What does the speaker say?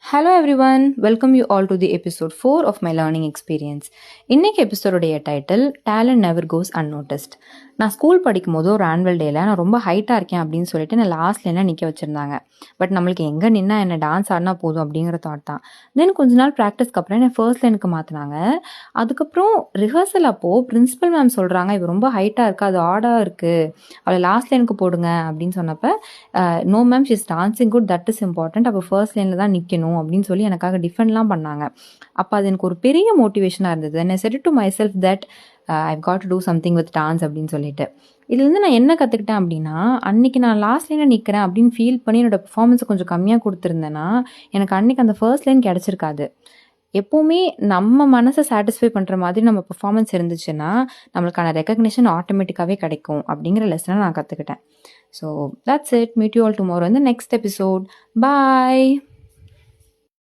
Hello everyone, welcome you all to the episode 4 of my learning experience. இன்னைக்கு எபிசோடுடைய title talent never goes unnoticed. நான் school படிக்கும் போது ஒரு ஆனுவல் டேல நான் ரொம்ப ஹைட்டாக இருக்கேன் அப்படின்னு சொல்லிட்டு நான் லாஸ்ட்ல என்ன நிற்க வச்சுருந்தாங்க. பட் நம்மளுக்கு எங்கே நின்னா என்ன டான்ஸ் ஆடினா போதும் அப்படிங்கிற தாட் தான். தென் கொஞ்ச நாள் ப்ராக்டிஸ்க்கு அப்புறம் என்ன ஃபர்ஸ்ட் லைனுக்கு மாற்றினாங்க. அதுக்கப்புறம் ரிஹர்சல் அப்போது பிரின்சிபல் மேம் சொல்கிறாங்க, இவ ரொம்ப ஹைட்டாக இருக்கா, அது ஆடாக இருக்குது, அவளை லாஸ்ட் லைனுக்கு போடுங்க அப்படின்னு சொன்னப்போ, no ma'am she is dancing good, that is important, அப்போ ஃபர்ஸ்ட் லைனில் தான் நிற்கணும் அப்படின்னு சொல்லி எனக்காக டிஃபெண்ட்லாம் பண்ணாங்க. அப்போ அது எனக்கு ஒரு பெரிய மோட்டிவேஷனாக இருந்தது. And I said to myself that I've got to do something with dance அப்படின்னு சொல்லிட்டு. இதுலேருந்து நான் என்ன கற்றுக்கிட்டேன் அப்படின்னா, அன்றைக்கி நான் லாஸ்ட் லைனில் நிற்கிறேன் அப்படின்னு ஃபீல் பண்ணி என்னோடய பெர்ஃபார்மன்ஸை கொஞ்சம் கம்மியாக கொடுத்துருந்தேன்னா எனக்கு அன்றைக்கி அந்த ஃபர்ஸ்ட் லைன் கிடச்சிருக்காது. எப்போவுமே நம்ம மனசை சாட்டிஸ்ஃபை பண்ணுற மாதிரி நம்ம பெர்ஃபார்மன்ஸ் இருந்துச்சுன்னா நம்மளுக்கான ரெக்கக்னிஷன் ஆட்டோமேட்டிக்காகவே கிடைக்கும் அப்படிங்கிற லெசனை நான் கற்றுக்கிட்டேன். So that's it. Meet you all tomorrow in the next episode. Bye.